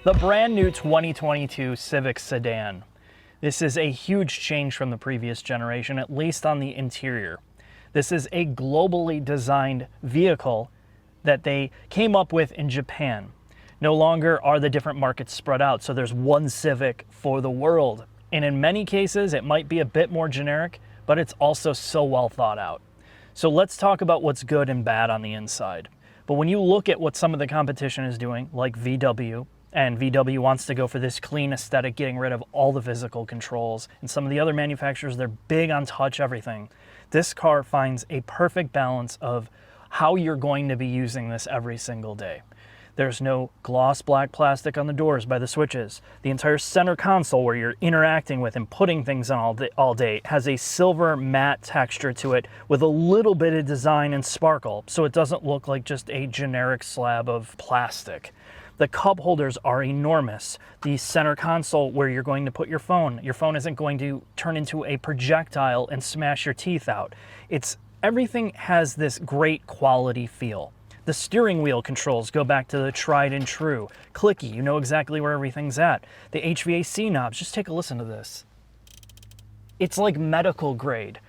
The brand new 2022 Civic Sedan. This is a huge change from the previous generation, at least on the interior. This is a globally designed vehicle that they came up with in Japan. No longer are the different markets spread out, so there's one Civic for the world. And in many cases, it might be a bit more generic, but it's also so well thought out. So let's talk about what's good and bad on the inside. But when you look at what some of the competition is doing, like VW, and VW wants to go for this clean aesthetic, getting rid of all the physical controls, and some of the other manufacturers, they're big on touch everything. This car finds a perfect balance of how you're going to be using this every single day. There's no gloss black plastic on the doors by the switches. The entire center console where you're interacting with and putting things on all day has a silver matte texture to it with a little bit of design and sparkle, so it doesn't look like just a generic slab of plastic. The cup holders are enormous. The center console where you're going to put your phone isn't going to turn into a projectile and smash your teeth out. Everything has this great quality feel. The steering wheel controls go back to the tried and true. Clicky, you know exactly where everything's at. The HVAC knobs, just take a listen to this. It's like medical grade.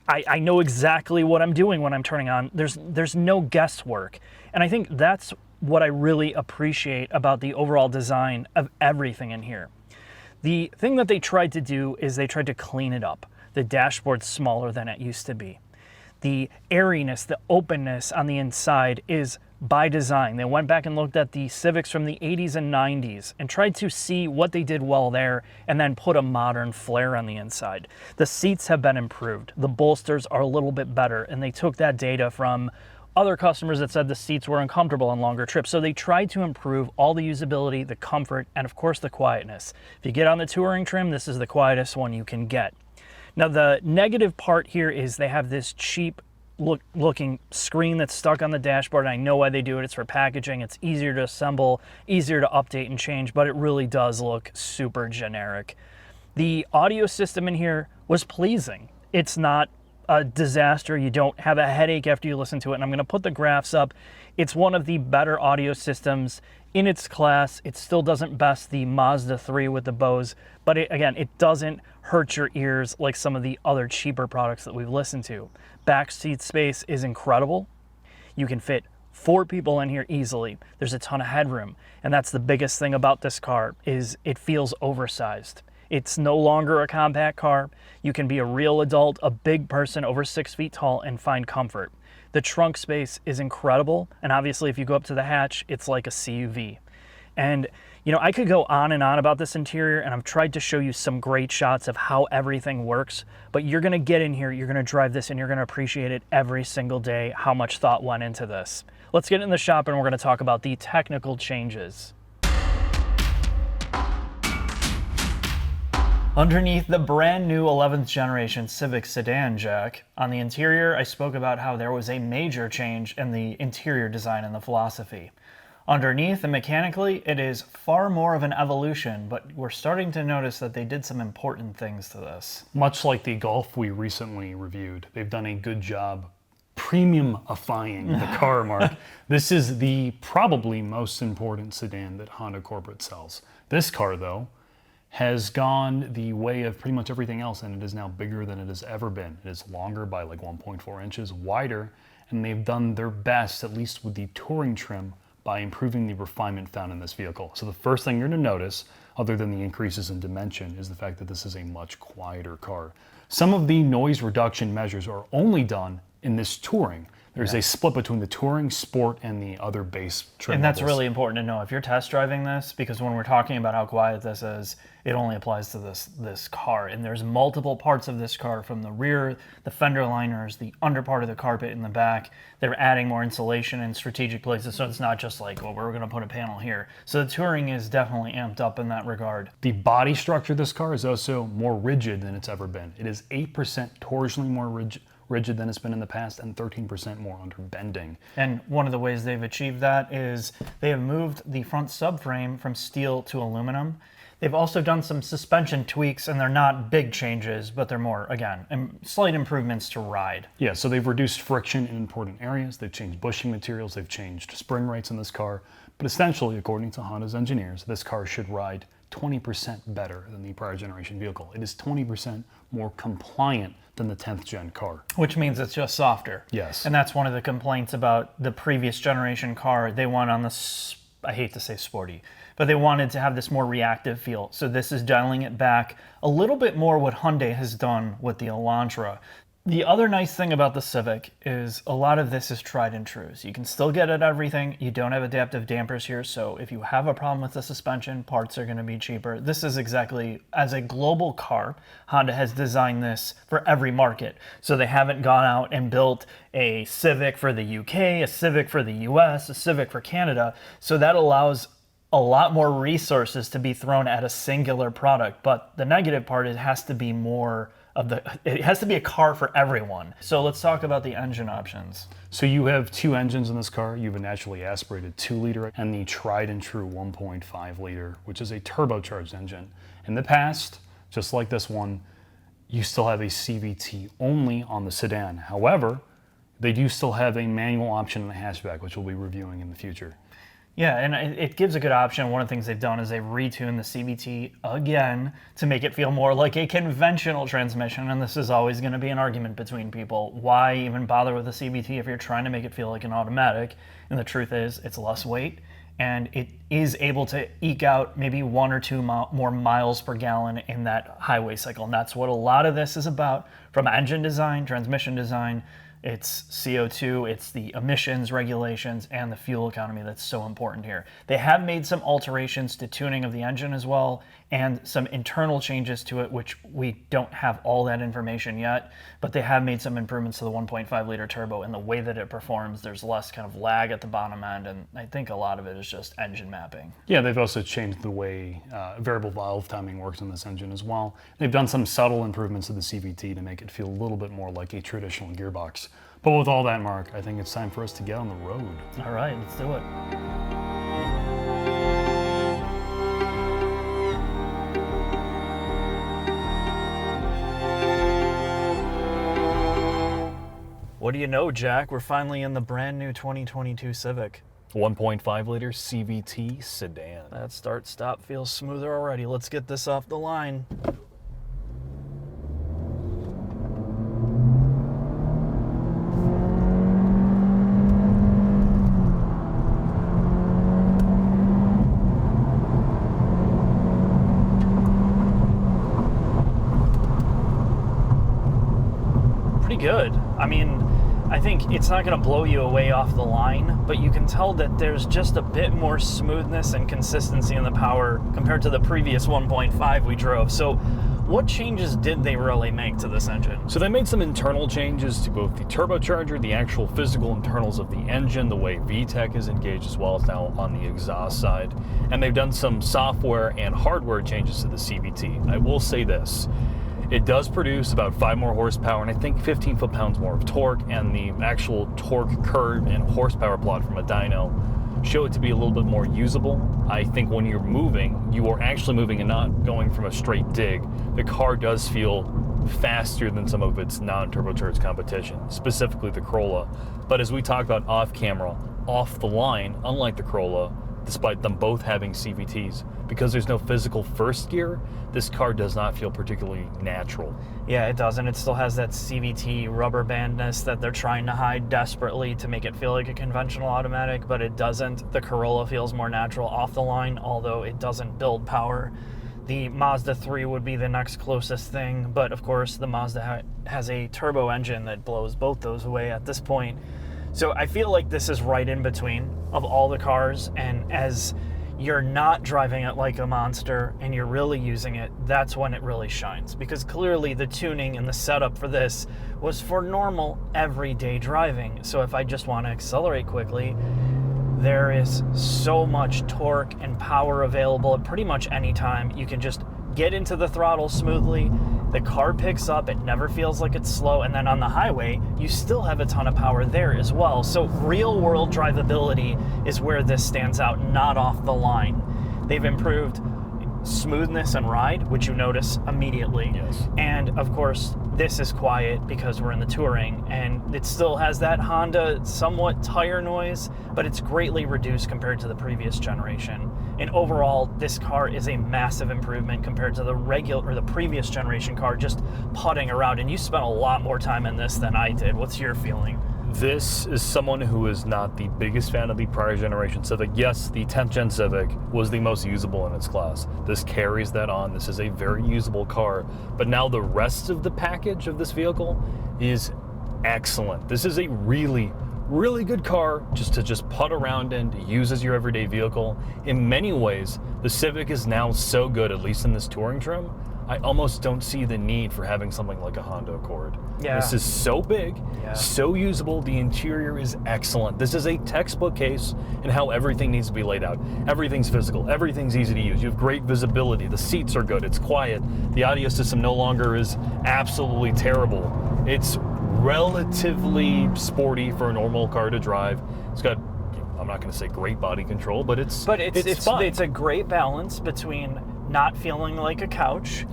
I know exactly what I'm doing when I'm turning on. There's no guesswork. And I think that's what I really appreciate about the overall design of everything in here. The thing that they tried to do is they tried to clean it up. The dashboard's smaller than it used to be. The airiness, the openness on the inside is by design. They went back and looked at the Civics from the 80s and 90s and tried to see what they did well there and then put a modern flair on the inside. The seats have been improved. The bolsters are a little bit better, and they took that data from other customers that said the seats were uncomfortable on longer trips. So they tried to improve all the usability, the comfort, and of course the quietness. If you get on the touring trim, this is the quietest one you can get. Now the negative part here is they have this cheap looking screen that's stuck on the dashboard. I know why they do it. It's for packaging. It's easier to assemble, easier to update and change, but it really does look super generic. The audio system in here was pleasing. It's not a disaster. You don't have a headache after you listen to it. And I'm going to put the graphs up. It's one of the better audio systems in its class. It still doesn't best the Mazda 3 with the Bose, but again, it doesn't hurt your ears like some of the other cheaper products that we've listened to. Back seat space is incredible. You can fit 4 people in here easily. There's a ton of headroom, and that's the biggest thing about this car is it feels oversized. It's no longer a compact car. You can be a real adult, a big person over 6 feet tall, and find comfort. The trunk space is incredible, and obviously if you go up to the hatch, it's like a CUV. And you know, I could go on and on about this interior, and I've tried to show you some great shots of how everything works, but you're gonna get in here, you're gonna drive this, and you're gonna appreciate it every single day, how much thought went into this. Let's get in the shop and we're gonna talk about the technical changes. Underneath the brand new 11th generation Civic Sedan jack, on the interior I spoke about how there was a major change in the interior design and the philosophy. Underneath and mechanically it is far more of an evolution, but we're starting to notice that they did some important things to this. Much like the Golf we recently reviewed, they've done a good job premiumifying the car, Mark. This is the probably most important sedan that Honda corporate sells. This car though has gone the way of pretty much everything else, and it is now bigger than it has ever been. It is longer by like 1.4 inches, wider, and they've done their best, at least with the touring trim, by improving the refinement found in this vehicle. So the first thing you're gonna notice, other than the increases in dimension, is the fact that this is a much quieter car. Some of the noise reduction measures are only done in this touring. There's a split between the touring, sport, and the other base trim And that's levels. really important to know if you're test driving this, because when we're talking about how quiet this is, it only applies to this car. And there's multiple parts of this car, from the rear, the fender liners, the under part of the carpet in the back. They're adding more insulation in strategic places, so it's not just like, well, we're gonna put a panel here. So the touring is definitely amped up in that regard. The body structure of this car is also more rigid than it's ever been. It is 8% torsionally more rigid than it's been in the past, and 13% more under bending. And one of the ways they've achieved that is they have moved the front subframe from steel to aluminum. They've also done some suspension tweaks, and they're not big changes, but they're more, again, slight improvements to ride. Yeah, so they've reduced friction in important areas, they've changed bushing materials, they've changed spring rates in this car, but essentially, according to Honda's engineers, this car should ride 20% better than the prior generation vehicle. It is 20% more compliant than the 10th gen car. Which means it's just softer. Yes. And that's one of the complaints about the previous generation car. They went on this, I hate to say sporty, but they wanted to have this more reactive feel. So this is dialing it back a little bit more what Hyundai has done with the Elantra. The other nice thing about the Civic is a lot of this is tried and true. So you can still get at everything. You don't have adaptive dampers here. So if you have a problem with the suspension, parts are going to be cheaper. This is exactly, as a global car, Honda has designed this for every market. So they haven't gone out and built a Civic for the UK, a Civic for the US, a Civic for Canada. So that allows a lot more resources to be thrown at a singular product. But the negative part is it has to be more it has to be a car for everyone. So let's talk about the engine options. So you have two engines in this car. You have a naturally aspirated 2-liter and the tried and true 1.5 liter, which is a turbocharged engine. In the past, just like this one, you still have a CVT only on the sedan. However, they do still have a manual option in the hatchback, which we'll be reviewing in the future. Yeah, and it gives a good option. One of the things they've done is they've retuned the CVT again to make it feel more like a conventional transmission, and this is always going to be an argument between people. Why even bother with a CVT if you're trying to make it feel like an automatic? And the truth is, it's less weight, and it is able to eke out maybe 1 or 2 more miles per gallon in that highway cycle, and that's what a lot of this is about, from engine design, transmission design. It's CO2, it's the emissions regulations, and the fuel economy that's so important here. They have made some alterations to tuning of the engine as well, and some internal changes to it, which we don't have all that information yet, but they have made some improvements to the 1.5 liter turbo and the way that it performs. There's less kind of lag at the bottom end, and I think a lot of it is just engine mapping. Yeah, they've also changed the way variable valve timing works in this engine as well. They've done some subtle improvements to the CVT to make it feel a little bit more like a traditional gearbox. But with all that, Mark, I think it's time for us to get on the road. All right, let's do it. What do you know, Jack? We're finally in the brand new 2022 Civic. 1.5 liter CVT sedan. That start-stop feels smoother already. Let's get this off the line. Pretty good. I mean, I think it's not going to blow you away off the line, but you can tell that there's just a bit more smoothness and consistency in the power compared to the previous 1.5 we drove. So what changes did they really make to this engine? So they made some internal changes to both the turbocharger, the actual physical internals of the engine, the way VTEC is engaged, as well as now on the exhaust side. And they've done some software and hardware changes to the CVT. I will say this. It does produce about 5 more horsepower and I think 15 foot-pounds more of torque, and the actual torque curve and horsepower plot from a dyno show it to be a little bit more usable. I think when you're moving, you are actually moving and not going from a straight dig. The car does feel faster than some of its non-turbocharged competition, specifically the Corolla. But as we talked about off camera, off the line, unlike the Corolla, despite them both having CVTs, because there's no physical first gear, this car does not feel particularly natural. Yeah, it doesn't. It still has that CVT rubber bandness that they're trying to hide desperately to make it feel like a conventional automatic, but it doesn't. The Corolla feels more natural off the line, although it doesn't build power. The Mazda 3 would be the next closest thing, but of course the Mazda has a turbo engine that blows both those away at this point. So I feel like this is right in between of all the cars, and as you're not driving it like a monster and you're really using it, that's when it really shines. Because clearly the tuning and the setup for this was for normal everyday driving. So if I just want to accelerate quickly, there is so much torque and power available at pretty much any time. You can just get into the throttle smoothly. The car picks up, it never feels like it's slow, and then on the highway, you still have a ton of power there as well. So real world drivability is where this stands out, not off the line. They've improved smoothness and ride, which you notice immediately. Yes. And of course, this is quiet because we're in the touring, and it still has that Honda somewhat tire noise, but it's greatly reduced compared to the previous generation. And overall, this car is a massive improvement compared to the previous generation car just putting around. And you spent a lot more time in this than I did. What's your feeling? This is someone who is not the biggest fan of the prior generation Civic. Yes, the 10th gen Civic was the most usable in its class. This carries that on. This is a very usable car. But now the rest of the package of this vehicle is excellent. This is a really good car to putt around in, to use as your everyday vehicle. In many ways, the Civic is now so good, at least in this touring trim, I almost don't see the need for having something like a Honda Accord. Yeah. This is so big, so usable, the interior is excellent. This is a textbook case in how everything needs to be laid out. Everything's physical, everything's easy to use. You have great visibility, the seats are good, it's quiet. The audio system no longer is absolutely terrible. It's relatively sporty for a normal car to drive. It's got, I'm not gonna say great body control, but it's fun. It's a great balance between not feeling like a couch,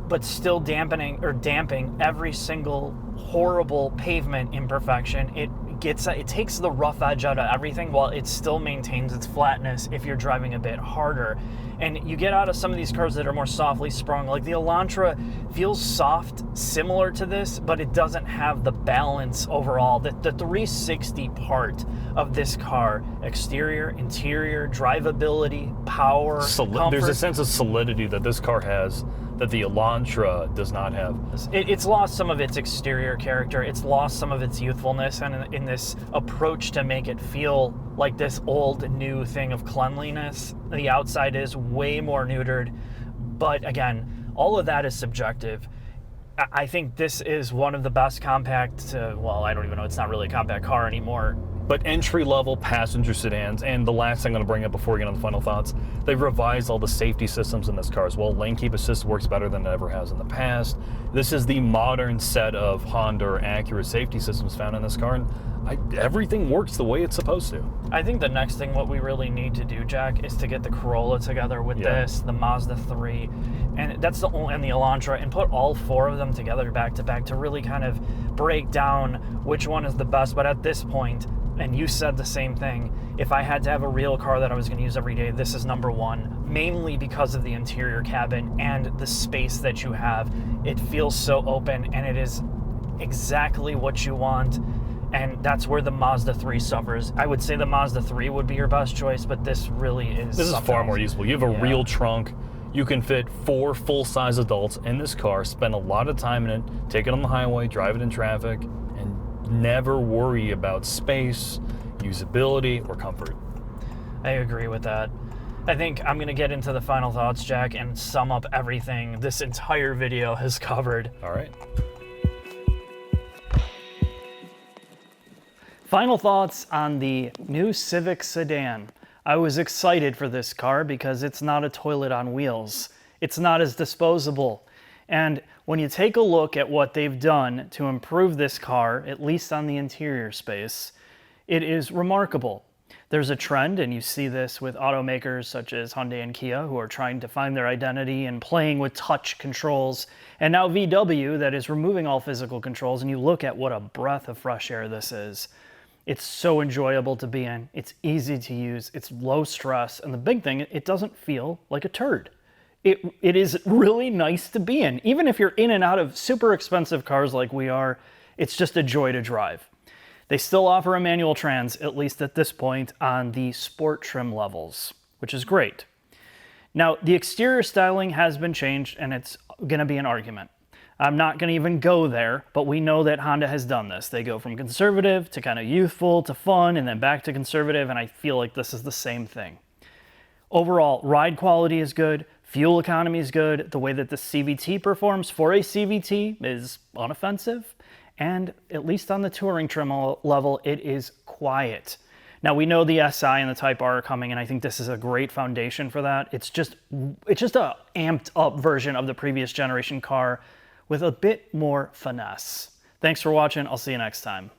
but still damping every single horrible pavement imperfection. It takes the rough edge out of everything while it still maintains its flatness if you're driving a bit harder. And you get out of some of these cars that are more softly sprung, like the Elantra feels soft, similar to this, but it doesn't have the balance overall. The 360 part of this car, exterior, interior, drivability, power, comfort. There's a sense of solidity that this car has that the Elantra does not have. It's lost some of its exterior character. It's lost some of its youthfulness, and in this approach to make it feel like this old new thing of cleanliness, the outside is way more neutered. But again, all of that is subjective. I think this is one of the best compact, well, I don't even know, it's not really a compact car anymore. But entry-level passenger sedans, and the last thing I'm going to bring up before we get on the final thoughts, they've revised all the safety systems in this car as well. Lane keep assist works better than it ever has in the past. This is the modern set of Honda or Acura safety systems found in this car, and everything works the way it's supposed to. I think the next thing what we really need to do, Jack, is to get the Corolla together with this, the Mazda 3, and that's and the Elantra, and put all four of them together back to back to really kind of break down which one is the best. But at this point, and you said the same thing, if I had to have a real car that I was going to use every day, this is number one, mainly because of the interior cabin and the space that you have. It feels so open, and it is exactly what you want, and that's where the Mazda 3 suffers. I would say the Mazda 3 would be your best choice, but this really is This is far more useful. You have a real trunk. You can fit 4 full-size adults in this car, spend a lot of time in it, take it on the highway, drive it in traffic, and never worry about space, usability, or comfort. I agree with that. I think I'm going to get into the final thoughts, Jack, and sum up everything this entire video has covered. All right. Final thoughts on the new Civic Sedan. I was excited for this car because it's not a toilet on wheels. It's not as disposable. And when you take a look at what they've done to improve this car, at least on the interior space, it is remarkable. There's a trend, and you see this with automakers such as Hyundai and Kia, who are trying to find their identity and playing with touch controls, and now VW that is removing all physical controls, and you look at what a breath of fresh air this is. It's so enjoyable to be in, it's easy to use, it's low stress, and the big thing, it doesn't feel like a turd. It is really nice to be in. Even if you're in and out of super expensive cars like we are, it's just a joy to drive. They still offer a manual trans, at least at this point, on the sport trim levels, which is great. Now, the exterior styling has been changed, and it's going to be an argument. I'm not going to even go there, but we know that Honda has done this. They go from conservative to kind of youthful to fun, and then back to conservative, and I feel like this is the same thing. Overall, ride quality is good, fuel economy is good, the way that the CVT performs for a CVT is unoffensive, and at least on the touring trim level, it is quiet. Now, we know the SI and the Type R are coming, and I think this is a great foundation for that. It's just a amped up version of the previous generation car with a bit more finesse. Thanks for watching. I'll see you next time.